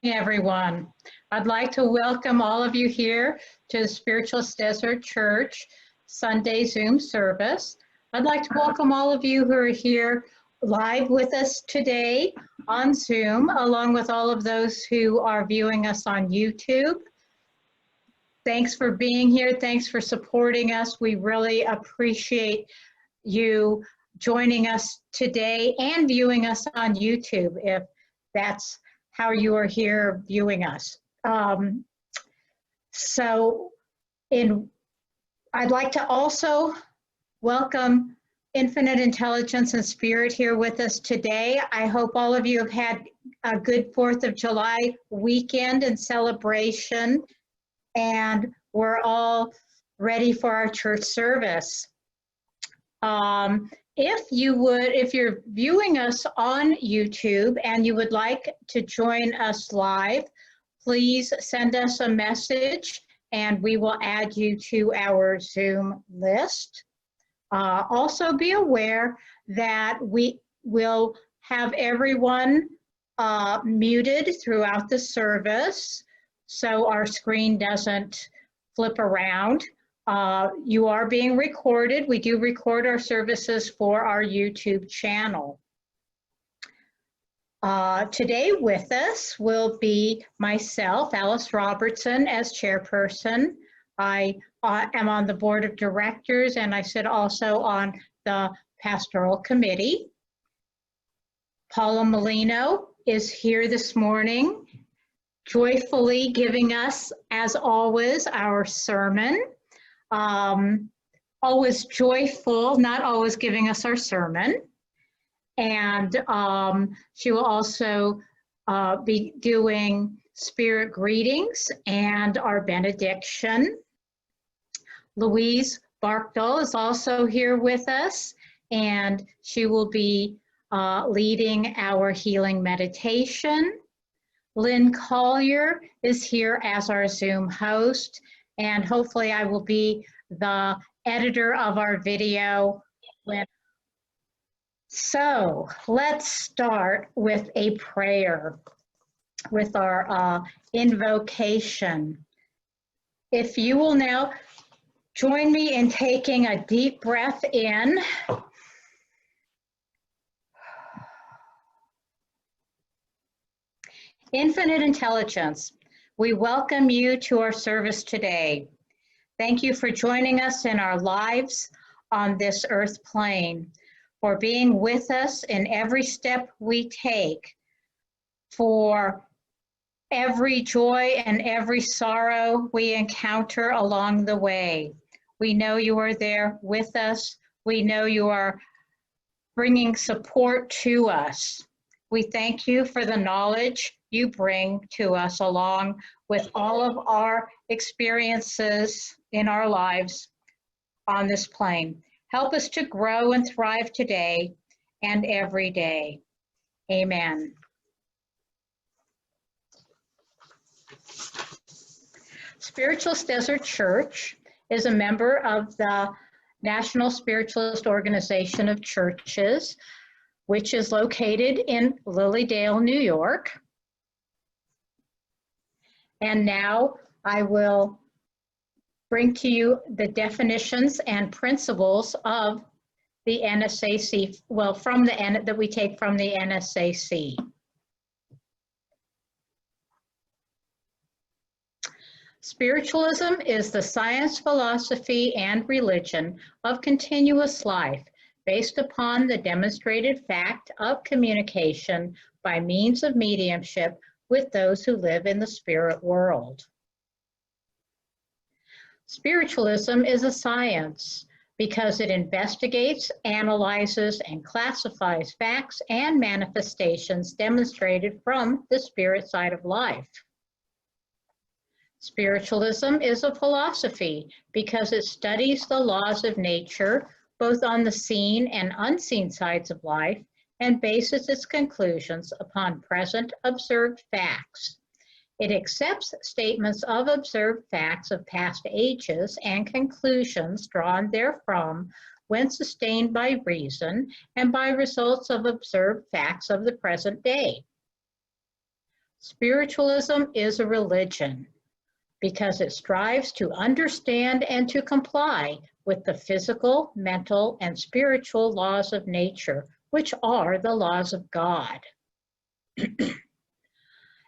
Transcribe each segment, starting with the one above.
Everyone. I'd like to welcome all of you here to the Spiritualist Desert Church Sunday Zoom service. I'd like to welcome all of you who are here live with us today on Zoom, along with all of those who are viewing us on YouTube. Thanks for being here. Thanks for supporting us. We really appreciate you joining us today and viewing us on YouTube, if that's how you are here viewing us. I'd like to also welcome Infinite Intelligence and Spirit here with us today. I hope all of you have had a good 4th of July weekend and celebration, and we're all ready for our church service. If you're viewing us on YouTube and you would like to join us live, please send us a message and we will add you to our Zoom list. Also be aware that we will have everyone muted throughout the service so our screen doesn't flip around. You are being recorded. We do record our services for our YouTube channel. Today with us will be myself, Alice Robertson, as chairperson. I am on the board of directors and I sit also on the pastoral committee. Paula Molino is here this morning, joyfully giving us, as always, our sermon. Always joyful, not always giving us our sermon. And she will also be doing spirit greetings and our benediction. Louise Barkdal is also here with us, and she will be leading our healing meditation. Lynn Collier is here as our Zoom host, and hopefully I will be the editor of our video. So let's start with a prayer, with our invocation. If you will now join me in taking a deep breath in. Infinite Intelligence, we welcome you to our service today. Thank you for joining us in our lives on this earth plane, for being with us in every step we take, for every joy and every sorrow we encounter along the way. We know you are there with us. We know you are bringing support to us. We thank you for the knowledge you bring to us along with all of our experiences in our lives on this plane. Help us to grow and thrive today and every day. Amen. Spiritualist Desert Church is a member of the National Spiritualist Organization of Churches, which is located in Lilydale, New York. And now I will bring to you the definitions and principles of the NSAC, well, that we take from the NSAC. Spiritualism is the science, philosophy, and religion of continuous life based upon the demonstrated fact of communication by means of mediumship with those who live in the spirit world. Spiritualism is a science because it investigates, analyzes, and classifies facts and manifestations demonstrated from the spirit side of life. Spiritualism is a philosophy because it studies the laws of nature, both on the seen and unseen sides of life, and bases its conclusions upon present observed facts. It accepts statements of observed facts of past ages and conclusions drawn therefrom when sustained by reason and by results of observed facts of the present day. Spiritualism is a religion because it strives to understand and to comply with the physical, mental, and spiritual laws of nature, which are the laws of God.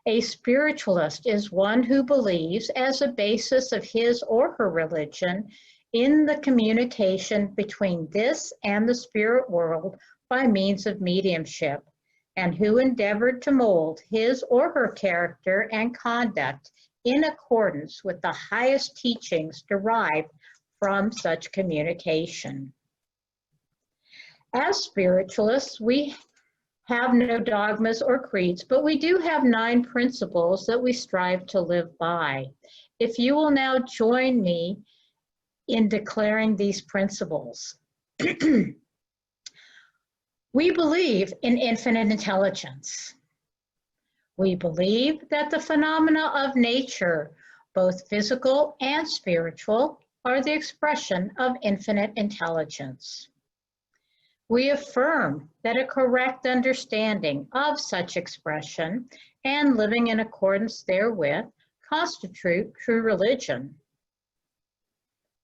A spiritualist is one who believes, as a basis of his or her religion, in the communication between this and the spirit world by means of mediumship, and who endeavored to mold his or her character and conduct in accordance with the highest teachings derived from such communication. As spiritualists, we have no dogmas or creeds, but we do have 9 principles that we strive to live by. If you will now join me in declaring these principles. We believe in infinite intelligence. We believe that the phenomena of nature, both physical and spiritual, are the expression of infinite intelligence. We affirm that a correct understanding of such expression and living in accordance therewith constitute true religion.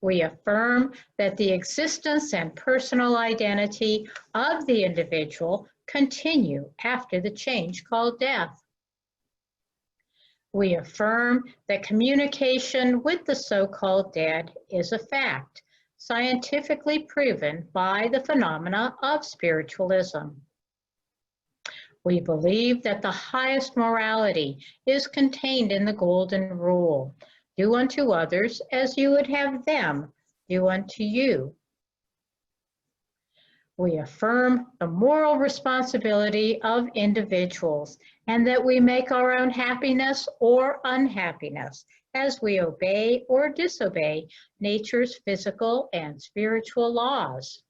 We affirm that the existence and personal identity of the individual continue after the change called death. We affirm that communication with the so-called dead is a fact, scientifically proven by the phenomena of spiritualism. We believe that the highest morality is contained in the Golden Rule: do unto others as you would have them do unto you. We affirm the moral responsibility of individuals and that we make our own happiness or unhappiness as we obey or disobey nature's physical and spiritual laws.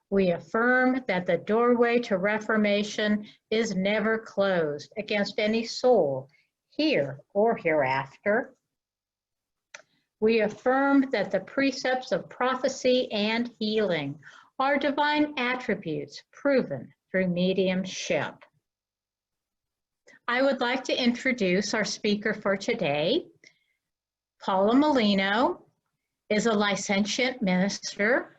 We affirm that the doorway to reformation is never closed against any soul, here or hereafter. We affirm that the precepts of prophecy and healing are divine attributes proven through mediumship. I would like to introduce our speaker for today. Paula Molino is a licentiate minister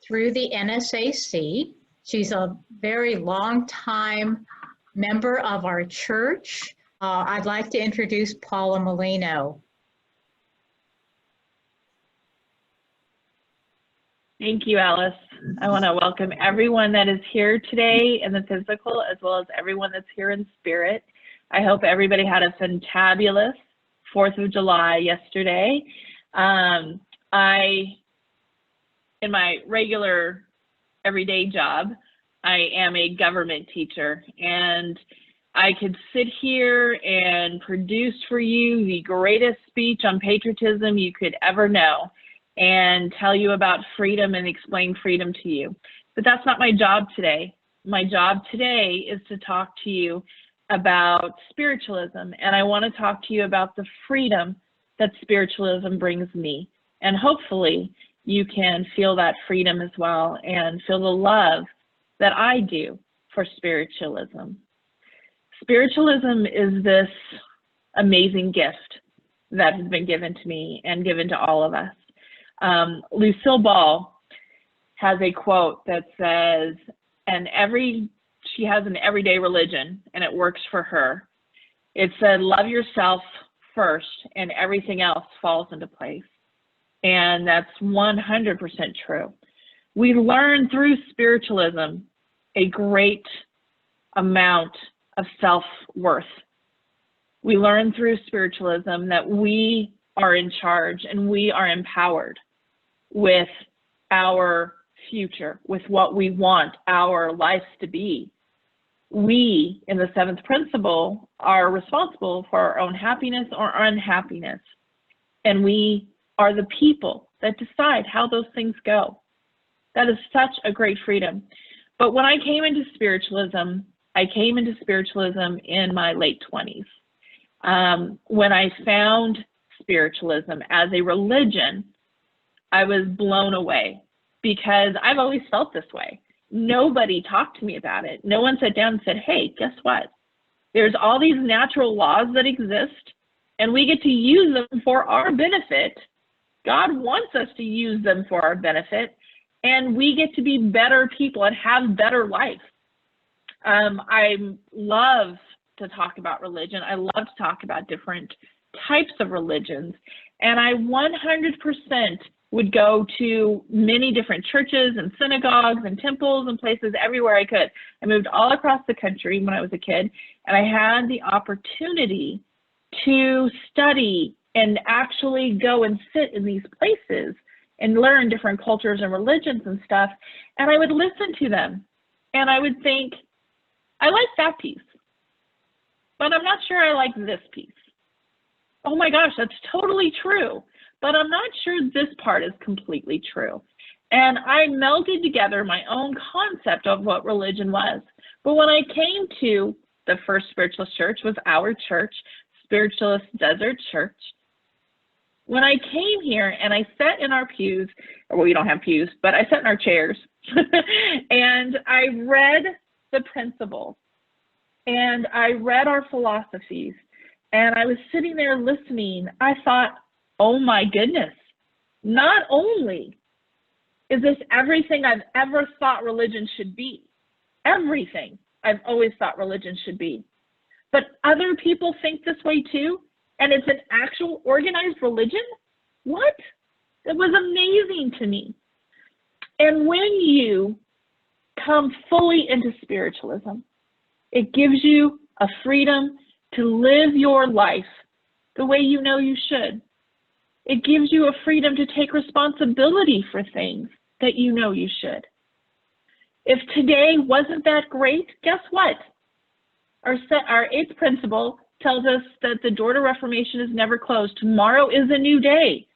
through the NSAC. She's a very long time member of our church. I'd like to introduce Paula Molino. Thank you, Alice. I want to welcome everyone that is here today in the physical, as well as everyone that's here in spirit. I hope everybody had a fantabulous 4th of July yesterday. In my regular everyday job, I am a government teacher, and I could sit here and produce for you the greatest speech on patriotism you could ever know and tell you about freedom and explain freedom to you. But that's not my job today. My job today is to talk to you about spiritualism, and I want to talk to you about the freedom that spiritualism brings me. And hopefully you can feel that freedom as well and feel the love that I do for spiritualism. Spiritualism is this amazing gift that has been given to me and given to all of us. Lucille Ball has a quote that says, she has an everyday religion and it works for her. It said, love yourself first and everything else falls into place. And that's 100% true. We learn through spiritualism a great amount of self-worth. We learn through spiritualism that we are in charge and we are empowered with our future, with what we want our lives to be. We, in the 7th principle, are responsible for our own happiness or unhappiness. And we are the people that decide how those things go. That is such a great freedom. But when I came into spiritualism, I came into spiritualism in my late 20s. When I found spiritualism as a religion, I was blown away because I've always felt this way. Nobody talked to me about it. No one sat down and said, hey, guess what? There's all these natural laws that exist, and we get to use them for our benefit. God wants us to use them for our benefit, and we get to be better people and have better life. I love to talk about religion. I love to talk about different types of religions, and I 100% would go to many different churches and synagogues and temples and places everywhere I could. I moved all across the country when I was a kid, and I had the opportunity to study and actually go and sit in these places and learn different cultures and religions and stuff. And I would listen to them, and I would think, I like that piece, but I'm not sure I like this piece. Oh my gosh, that's totally true, but I'm not sure this part is completely true. And I melded together my own concept of what religion was. But when I came to the first Spiritualist church, was our church, Spiritualist Desert Church. When I came here and I sat in our pews, well, we don't have pews, but I sat in our chairs, and I read the principles, and I read our philosophies, and I was sitting there listening. I thought, oh my goodness, not only is this everything I've ever thought religion should be, everything I've always thought religion should be, but other people think this way too, and it's an actual organized religion? What? It was amazing to me. And when you come fully into spiritualism, it gives you a freedom to live your life the way you know you should. It gives you a freedom to take responsibility for things that you know you should. If today wasn't that great, guess what? Our eighth principle tells us that the door to reformation is never closed. Tomorrow is a new day.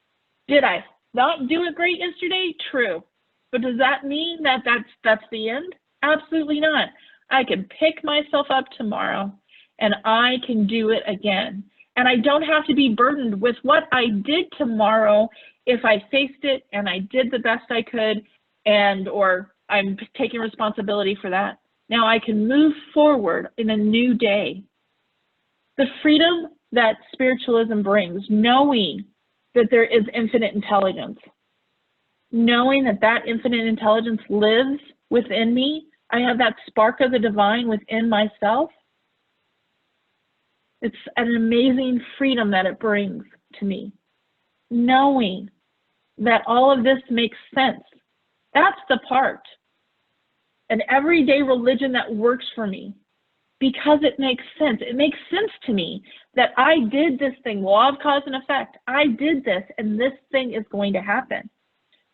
Did I not do it great yesterday? True. But does that mean that that's the end? Absolutely not. I can pick myself up tomorrow and I can do it again. And I don't have to be burdened with what I did tomorrow if I faced it and I did the best I could, or I'm taking responsibility for that. Now I can move forward in a new day. The freedom that spiritualism brings, knowing that there is infinite intelligence, knowing that that infinite intelligence lives within me, I have that spark of the divine within myself. It's an amazing freedom that it brings to me. Knowing that all of this makes sense. That's the part. An everyday religion that works for me because it makes sense. It makes sense to me that I did this thing, law of cause and effect. I did this and this thing is going to happen.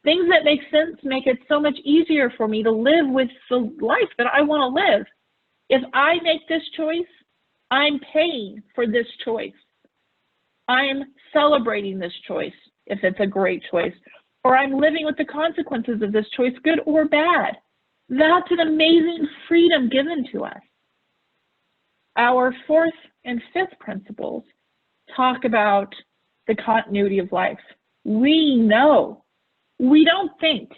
Things that make sense make it so much easier for me to live with the life that I want to live. If I make this choice, I'm paying for this choice. I'm celebrating this choice if it's a great choice, or I'm living with the consequences of this choice, good or bad. That's an amazing freedom given to us. Our fourth and fifth principles talk about the continuity of life. We know, we don't think,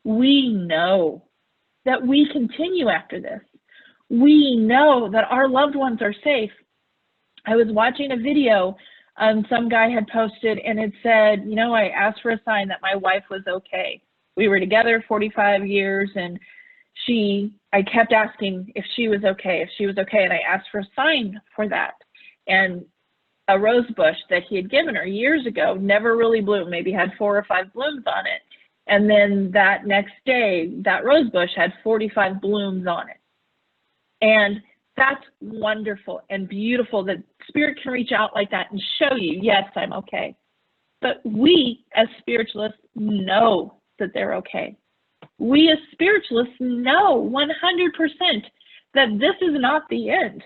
we know that we continue after this. We know that our loved ones are safe. I was watching a video some guy had posted, and it said, you know, I asked for a sign that my wife was okay. We were together 45 years, and I kept asking if she was okay, and I asked for a sign for that. And a rose bush that he had given her years ago never really bloomed, maybe had 4 or 5 blooms on it. And then that next day, that rose bush had 45 blooms on it. And that's wonderful and beautiful that Spirit can reach out like that and show you, yes, I'm okay. But we as spiritualists know that they're okay. We as spiritualists know 100% that this is not the end.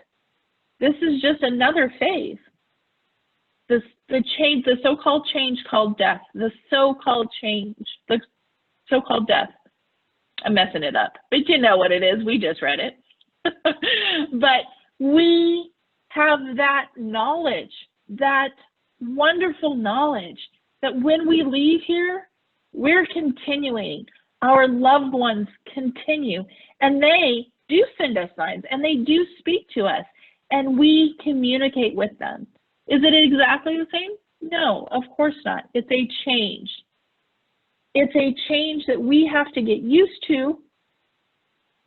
This is just another phase. The so-called change called death, the so-called death. I'm messing it up, but you know what it is. We just read it. But we have that knowledge, that wonderful knowledge that when we leave here, we're continuing. Our loved ones continue, and they do send us signs, and they do speak to us, and we communicate with them. Is it exactly the same? No, of course not. It's a change. It's a change that we have to get used to,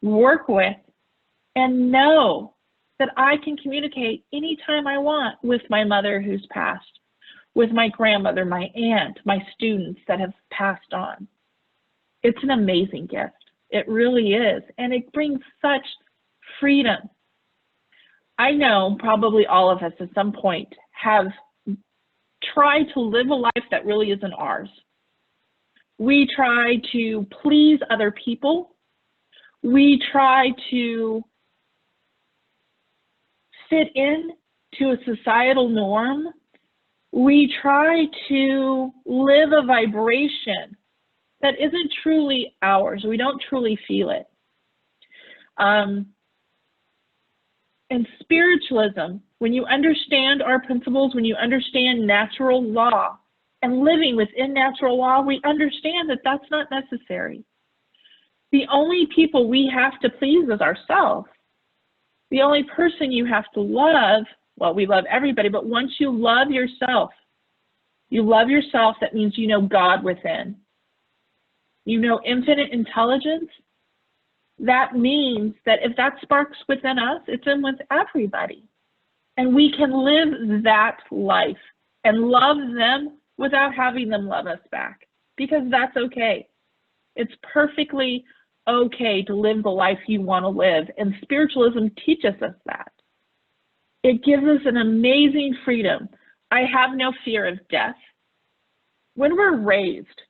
work with, and know that I can communicate anytime I want with my mother who's passed, with my grandmother, my aunt, my students that have passed on. It's an amazing gift. It really is. And it brings such freedom. I know probably all of us at some point have tried to live a life that really isn't ours. We try to please other people. We try to fit in to a societal norm. We try to live a vibration that isn't truly ours. We don't truly feel it. And spiritualism, when you understand our principles, when you understand natural law and living within natural law, we understand that that's not necessary. The only people we have to please is ourselves. The only person you have to love, well, we love everybody, but once you love yourself, that means you know God within. You know infinite intelligence. That means that if that sparks within us, it's in with everybody. And we can live that life and love them without having them love us back, because that's okay. It's perfectly okay to live the life you want to live, and spiritualism teaches us that. It gives us an amazing freedom. I have no fear of death. When we're raised,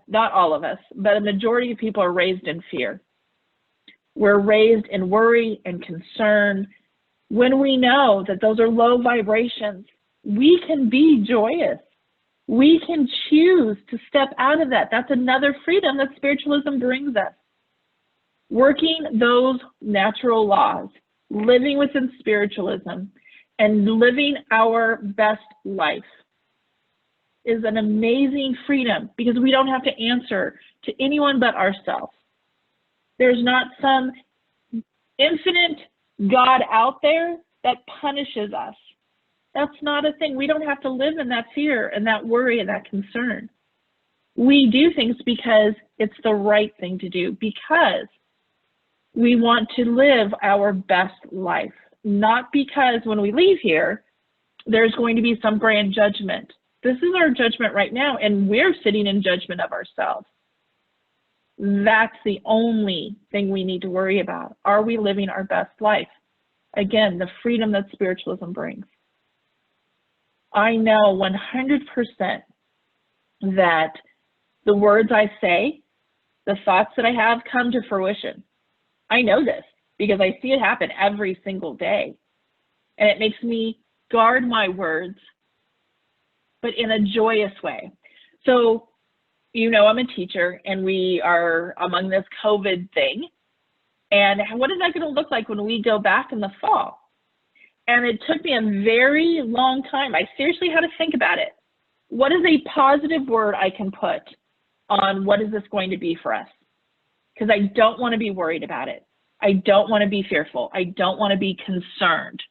not all of us, but a majority of people are raised in fear. We're raised in worry and concern. When we know that those are low vibrations, we can be joyous. We can choose to step out of that. That's another freedom that spiritualism brings us. Working those natural laws, living within spiritualism, and living our best life is an amazing freedom, because we don't have to answer to anyone but ourselves. There's not some infinite God out there that punishes us. That's not a thing. We don't have to live in that fear and that worry and that concern. We do things because it's the right thing to do, because we want to live our best life, not because when we leave here, there's going to be some grand judgment. This is our judgment right now, and we're sitting in judgment of ourselves. That's the only thing we need to worry about. Are we living our best life? Again, the freedom that spiritualism brings. I know 100% that the words I say, the thoughts that I have, come to fruition. I know this because I see it happen every single day. And it makes me guard my words, but in a joyous way. So, you know, I'm a teacher, and we are among this COVID thing. And what is that going to look like when we go back in the fall? And it took me a very long time. I seriously had to think about it. What is a positive word I can put on what is this going to be for us? Because I don't want to be worried about it. I don't want to be fearful. I don't want to be concerned.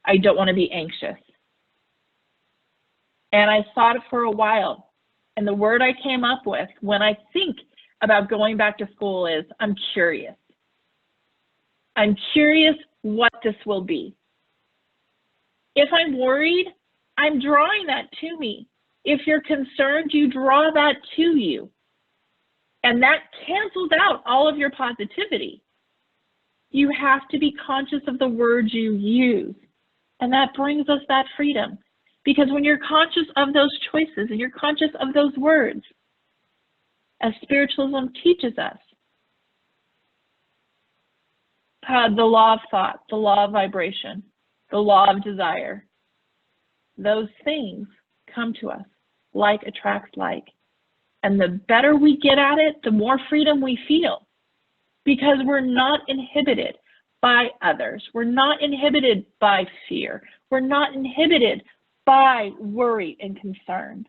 I don't want to be anxious. And I thought for a while. And the word I came up with when I think about going back to school is, I'm curious. I'm curious what this will be. If I'm worried, I'm drawing that to me. If you're concerned, you draw that to you. And that cancels out all of your positivity. You have to be conscious of the words you use. And that brings us that freedom. Because when you're conscious of those choices and you're conscious of those words, as spiritualism teaches us, the law of thought, the law of vibration, the law of desire, those things come to us. Like attracts like. And the better we get at it, the more freedom we feel. Because we're not inhibited by others. We're not inhibited by fear. We're not inhibited by worry and concern.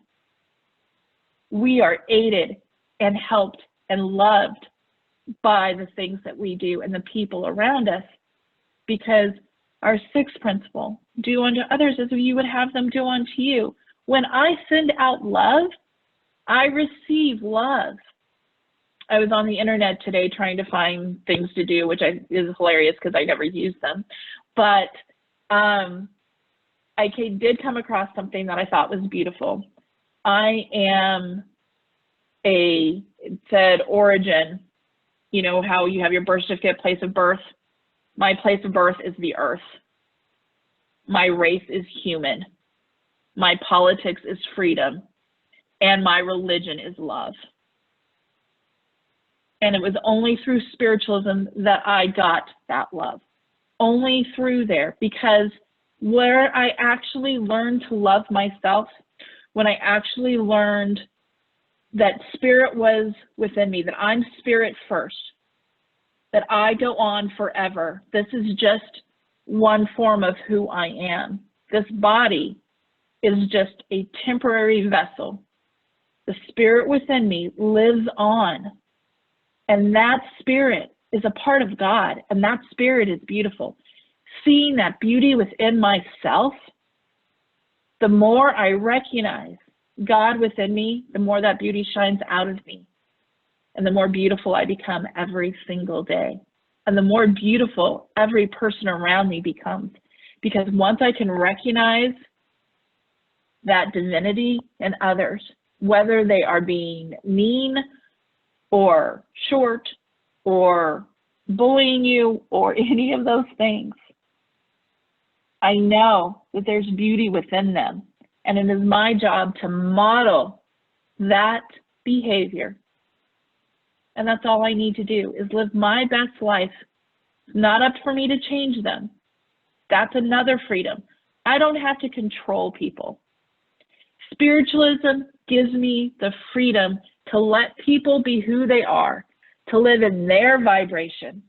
We are aided and helped and loved by the things that we do and the people around us, because Our sixth principle, do unto others as you would have them do unto you. When I send out love, I receive love. I was on the internet today trying to find things to do, which is hilarious because I never use them. But I did come across something that I thought was beautiful. I am it said origin, you know how you have your birth certificate, place of birth. My place of birth is the earth. My race is human. My politics is freedom. And my religion is love. And it was only through spiritualism that I got that love. Only through there, because where I actually learned to love myself, when I actually learned that spirit was within me, that I'm spirit first, that I go on forever. This is just one form of who I am. This body is just a temporary vessel. The spirit within me lives on, and that spirit is a part of God, and that spirit is beautiful. Seeing that beauty within myself, the more I recognize God within me, the more that beauty shines out of me, and the more beautiful I become every single day, and the more beautiful every person around me becomes. Because once I can recognize that divinity in others, whether they are being mean or short or bullying you or any of those things, I know that there's beauty within them. And it is my job to model that behavior. And that's all I need to do, is live my best life. It's not up for me to change them. That's another freedom. I don't have to control people. Spiritualism gives me the freedom to let people be who they are, to live in their vibration,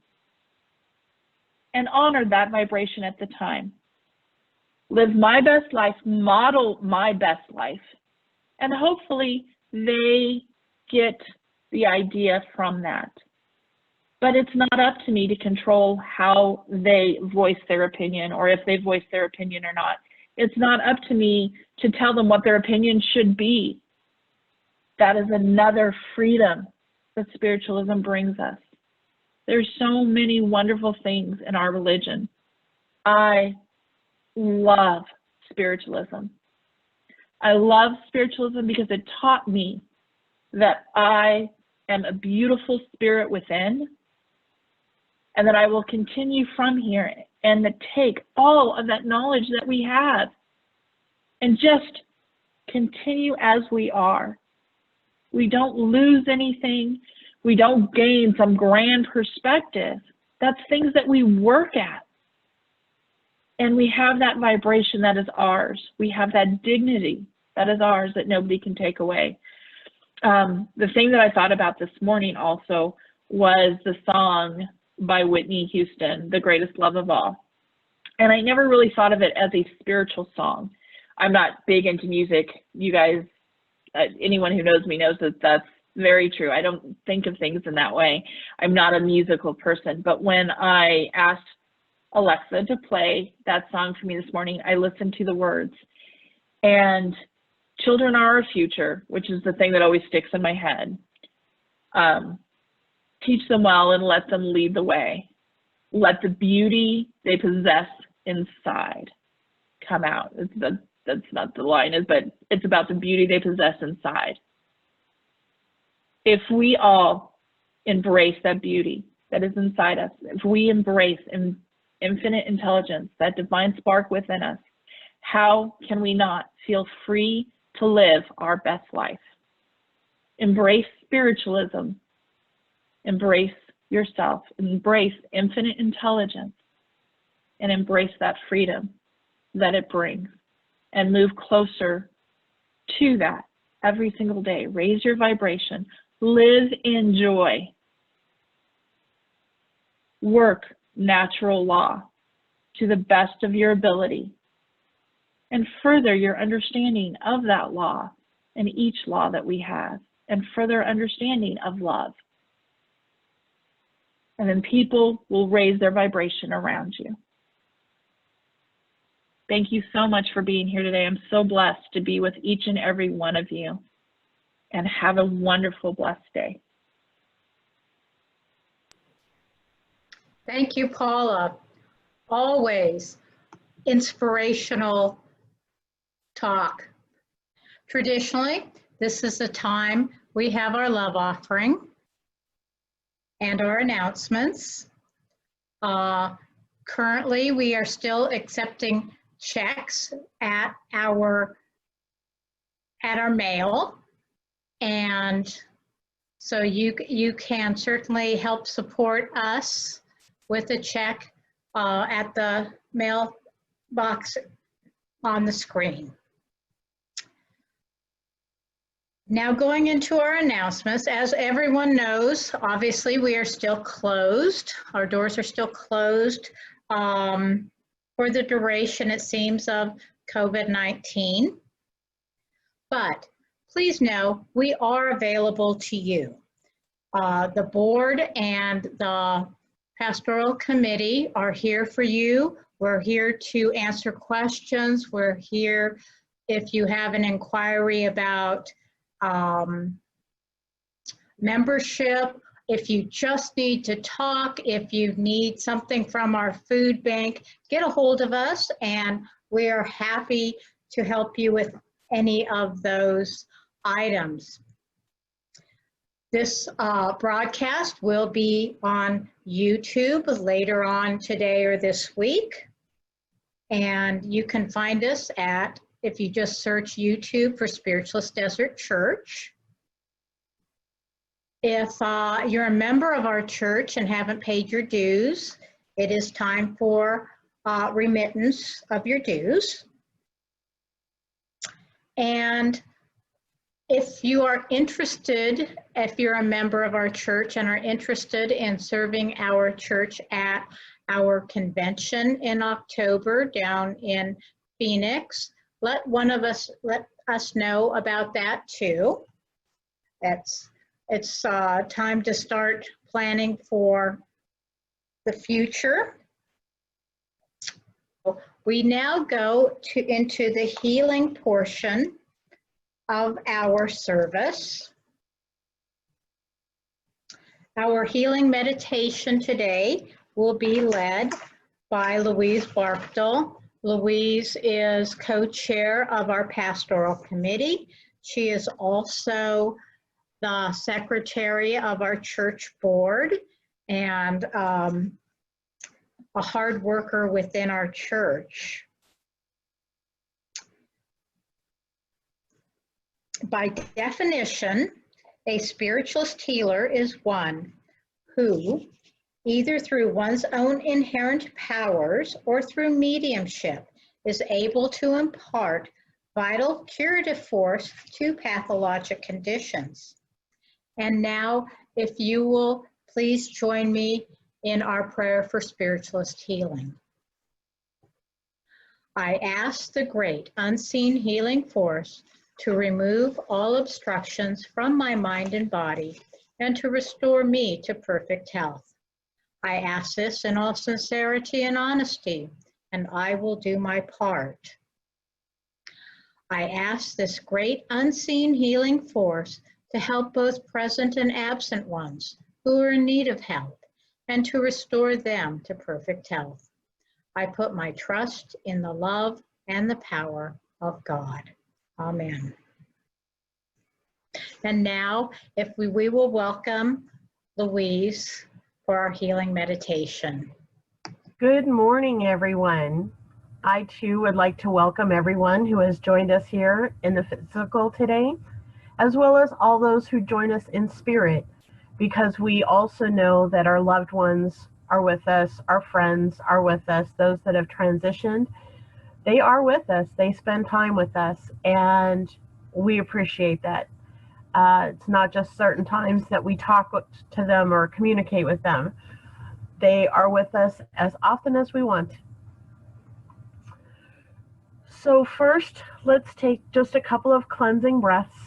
and honor that vibration at the time. Live my best life, model my best life, and hopefully they get the idea from that. But it's not up to me to control how they voice their opinion, or if they voice their opinion or not. It's not up to me to tell them what their opinion should be. That is another freedom that spiritualism brings us. There's so many wonderful things in our religion. I love spiritualism. I love spiritualism because it taught me that I am a beautiful spirit within, and that I will continue from here and to take all of that knowledge that we have and just continue as we are. We don't lose anything. We don't gain some grand perspective. That's things that we work at. And we have that vibration that is ours. We have that dignity that is ours that nobody can take away. The thing that I thought about this morning also was the song by Whitney Houston, The Greatest Love of All. And I never really thought of it as a spiritual song. I'm not big into music. You guys, anyone who knows me knows that that's very true. I don't think of things in that way. I'm not a musical person. But when I asked Alexa to play that song for me this morning, I listened to the words. And children are our future, which is the thing that always sticks in my head. Teach them well and let them lead the way. Let the beauty they possess inside come out. That's not the line, but it's about the beauty they possess inside. If we all embrace that beauty that is inside us, if we embrace infinite intelligence, that divine spark within us, how can we not feel free to live our best life? Embrace spiritualism. Embrace yourself. Embrace infinite intelligence. And embrace that freedom that it brings. And move closer to that every single day. Raise your vibration. Live in joy. Work natural law to the best of your ability. And further your understanding of that law and each law that we have. And further understanding of love. And then people will raise their vibration around you. Thank you so much for being here today. I'm so blessed to be with each and every one of you. And have a wonderful, blessed day. Thank you, Paula. Always inspirational talk. Traditionally, this is the time we have our love offering and our announcements. Currently, we are still accepting checks at our mail, and so you can certainly help support us with a check at the mailbox on the screen. Now going into our announcements, as everyone knows, obviously we are still closed. Our doors are still closed for the duration, it seems, of COVID-19. But please know we are available to you. The board and the pastoral committee are here for you. We're here to answer questions. We're here if you have an inquiry about membership, if you just need to talk, if you need something from our food bank, get a hold of us and we are happy to help you with any of those items. This broadcast will be on YouTube later on today or this week. And you can find us at, if you just search YouTube for Spiritualist Desert Church. If you're a member of our church and haven't paid your dues, it is time for remittance of your dues. And if you are interested, if you're a member of our church and are interested in serving our church at our convention in October down in Phoenix, let us know about that too. It's time to start planning for the future. We now go into the healing portion of our service. Our healing meditation today will be led by Louise Barkdal. Louise is co-chair of our pastoral committee. She is also the secretary of our church board and a hard worker within our church. By definition, a spiritualist healer is one who, either through one's own inherent powers or through mediumship, is able to impart vital curative force to pathologic conditions. And now, if you will please join me in our prayer for spiritualist healing. I ask the great unseen healing force to remove all obstructions from my mind and body and to restore me to perfect health. I ask this in all sincerity and honesty, and I will do my part. I ask this great unseen healing force to help both present and absent ones who are in need of help and to restore them to perfect health. I put my trust in the love and the power of God. Amen. And now, if we will welcome Louise for our healing meditation. Good morning, everyone. I too would like to welcome everyone who has joined us here in the physical today, as well as all those who join us in spirit, because we also know that our loved ones are with us, our friends are with us, those that have transitioned, they are with us, they spend time with us, and we appreciate that. It's not just certain times that we talk to them or communicate with them. They are with us as often as we want. So first, let's take just a couple of cleansing breaths.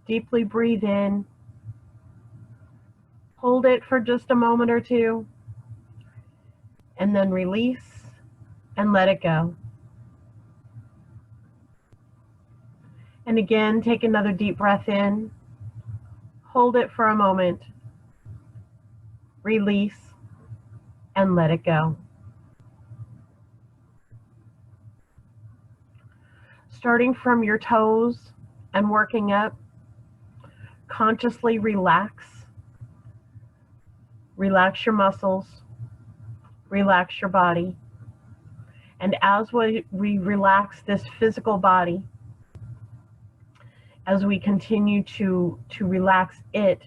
Deeply breathe in. Hold it for just a moment or two. And then release and let it go. And again, take another deep breath in. Hold it for a moment. Release and let it go. Starting from your toes and working up, consciously relax. Relax your muscles. Relax your body. And as we relax this physical body, as we continue to relax it,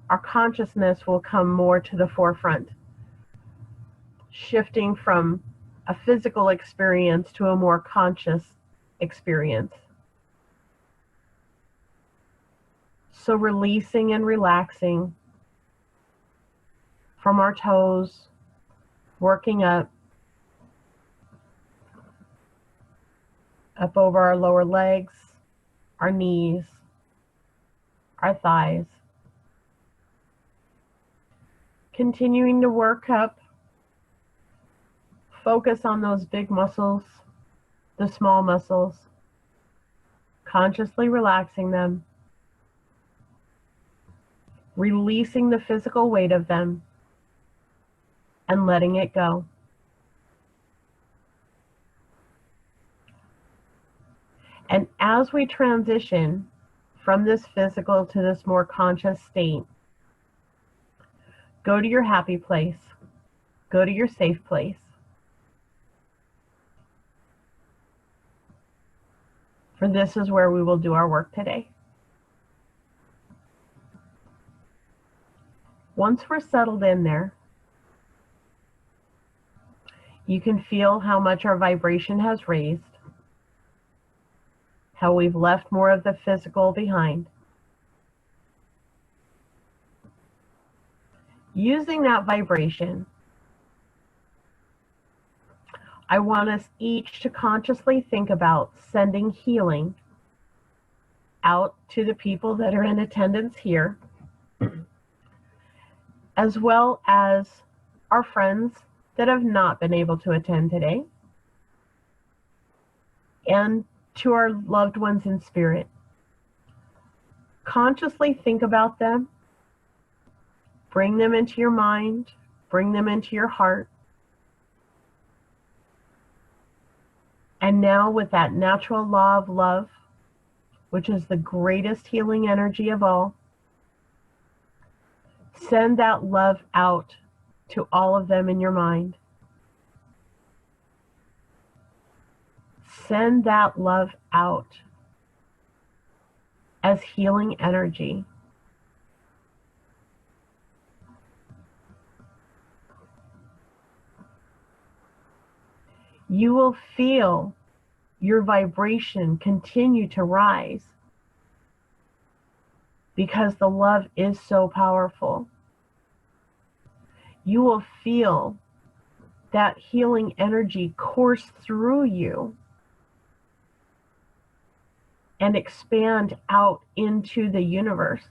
our consciousness will come more to the forefront, shifting from a physical experience to a more conscious experience. So releasing and relaxing from our toes, working up over our lower legs, our knees, our thighs. Continuing to work up, focus on those big muscles, the small muscles, consciously relaxing them, releasing the physical weight of them, and letting it go. And as we transition from this physical to this more conscious state, go to your happy place, go to your safe place. For this is where we will do our work today. Once we're settled in there, you can feel how much our vibration has raised, how we've left more of the physical behind. Using that vibration, I want us each to consciously think about sending healing out to the people that are in attendance here, as well as our friends that have not been able to attend today, and to our loved ones in spirit. Consciously think about them, bring them into your mind, bring them into your heart. And now with that natural law of love, which is the greatest healing energy of all, send that love out to all of them in your mind. Send that love out as healing energy. You will feel your vibration continue to rise because the love is so powerful. You will feel that healing energy course through you and expand out into the universe,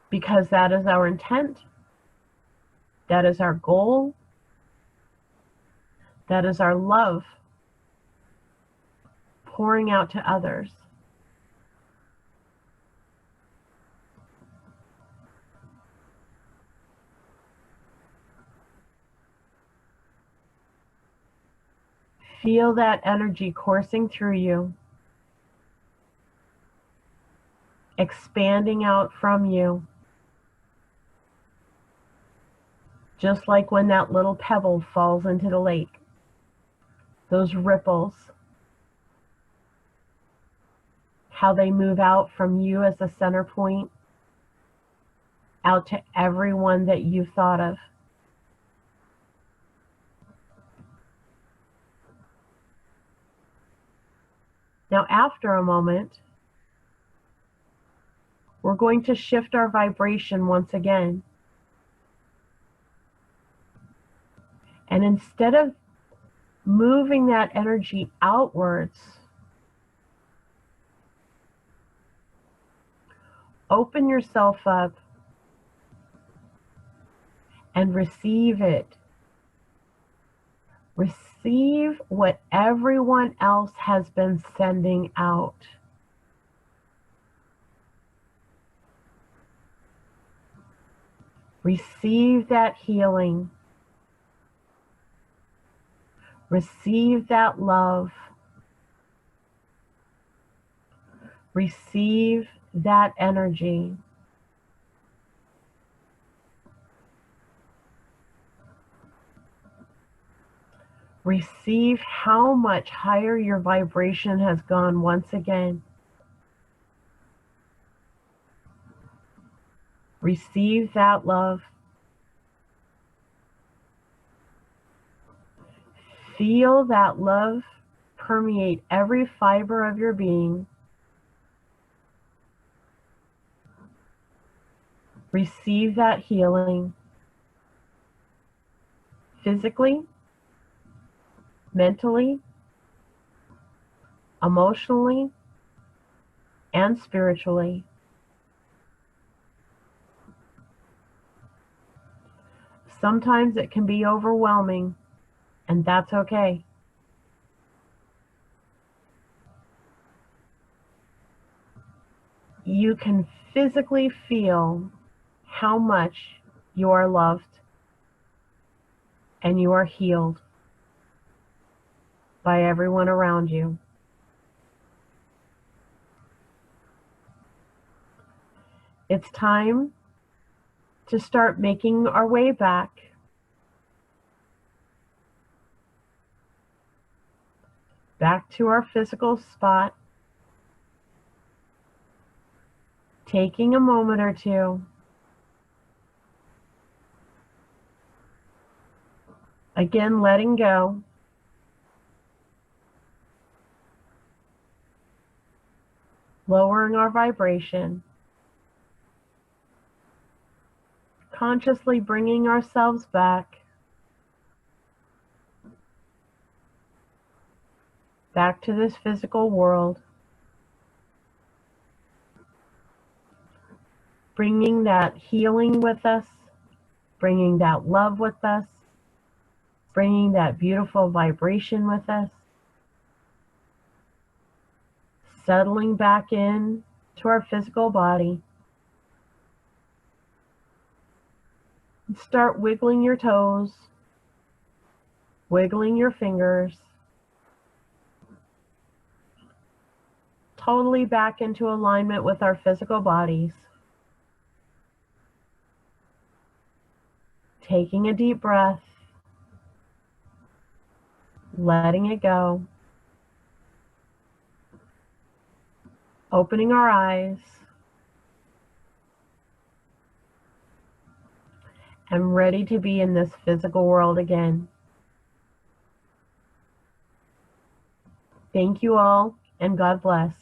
because that is our intent, that is our goal, that is our love pouring out to others. Feel that energy coursing through you, expanding out from you, just like when that little pebble falls into the lake. Those ripples, how they move out from you as a center point, out to everyone that you've thought of. Now, after a moment, we're going to shift our vibration once again. And instead of moving that energy outwards, open yourself up and receive it. Receive what everyone else has been sending out. Receive that healing. Receive that love. Receive that energy. Receive how much higher your vibration has gone once again. Receive that love. Feel that love permeate every fiber of your being. Receive that healing physically, mentally, emotionally, and spiritually. Sometimes it can be overwhelming, and that's okay. You can physically feel how much you are loved and you are healed by everyone around you. It's time to start making our way back to our physical spot, taking a moment or two, again letting go, lowering our vibration, consciously bringing ourselves back to this physical world, bringing that healing with us, bringing that love with us, bringing that beautiful vibration with us, settling back in to our physical body. And start wiggling your toes, wiggling your fingers, totally back into alignment with our physical bodies. Taking a deep breath, letting it go, opening our eyes, and ready to be in this physical world again. Thank you all, and God bless.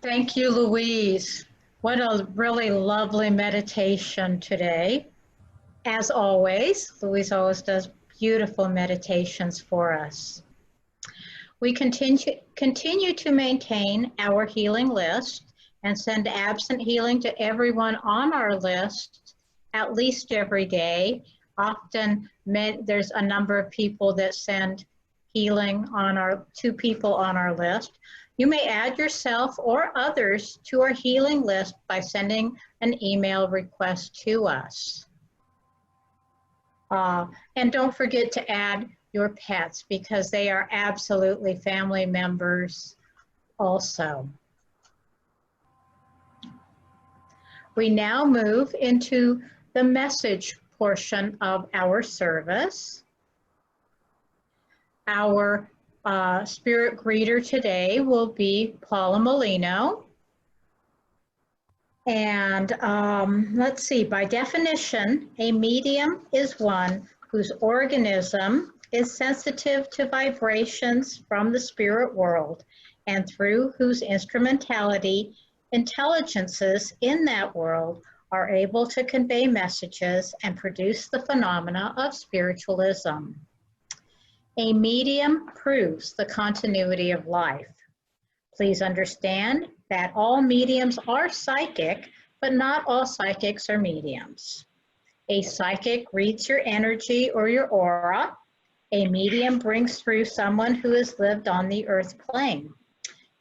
Thank you, Louise. What a really lovely meditation today. As always, Louise always does beautiful meditations for us. We continue to maintain our healing list and send absent healing to everyone on our list at least every day. Often there's a number of people that send healing to people on our list. You may add yourself or others to our healing list by sending an email request to us. And don't forget to add your pets, because they are absolutely family members also. We now move into the message portion of our service. Our spirit greeter today will be Paula Molino. And let's see, by definition, a medium is one whose organism is sensitive to vibrations from the spirit world and through whose instrumentality intelligences in that world are able to convey messages and produce the phenomena of spiritualism. A medium proves the continuity of life. Please understand that all mediums are psychic, but not all psychics are mediums. A psychic reads your energy or your aura. A medium brings through someone who has lived on the earth plane.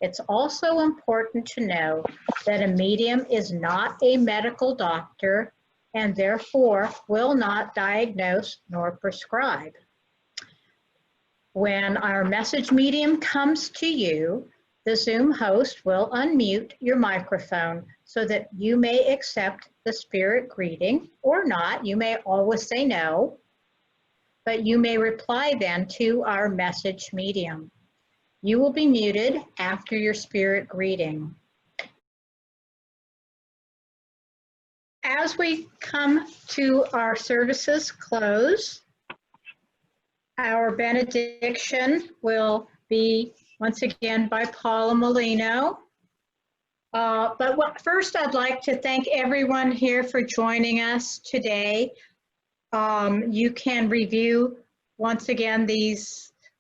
It's also important to know that a medium is not a medical doctor and therefore will not diagnose nor prescribe. When our message medium comes to you, the Zoom host will unmute your microphone so that you may accept the spirit greeting or not. You may always say no, but you may reply then to our message medium. You will be muted after your spirit greeting. As we come to our services close, our benediction will be once again by Paula Molino. First, I'd like to thank everyone here for joining us today. You can review once again the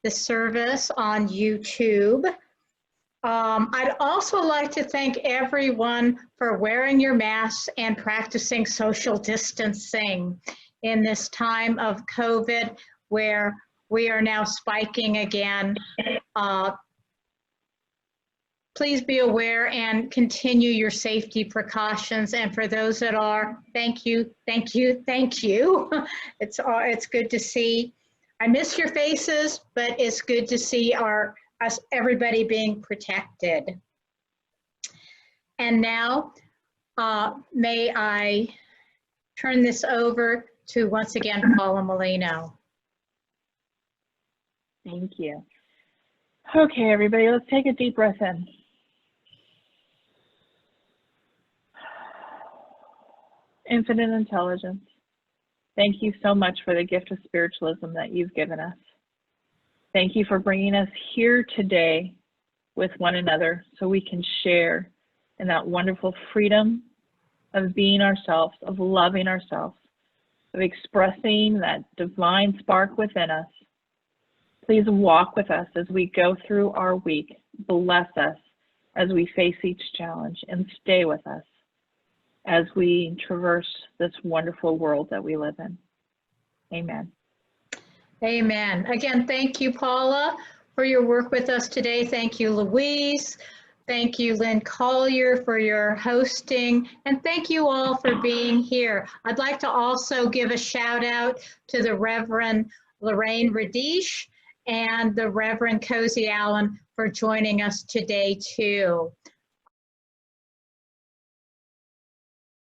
service on YouTube. I'd also like to thank everyone for wearing your masks and practicing social distancing in this time of COVID where we are now spiking again. Please be aware and continue your safety precautions. And for those that are, thank you, thank you, thank you. It's good to see. I miss your faces, but it's good to see everybody being protected. And now, may I turn this over to, once again, Paula Molino. Thank you. Okay, everybody, let's take a deep breath in. Infinite intelligence, thank you so much for the gift of spiritualism that you've given us. Thank you for bringing us here today with one another so we can share in that wonderful freedom of being ourselves, of loving ourselves, of expressing that divine spark within us. Please walk with us as we go through our week. Bless us as we face each challenge and stay with us as we traverse this wonderful world that we live in. Amen. Amen. Again, thank you, Paula, for your work with us today. Thank you, Louise. Thank you, Lynn Collier, for your hosting. And thank you all for being here. I'd like to also give a shout out to the Reverend Lorraine Radish and the Reverend Cozy Allen for joining us today too.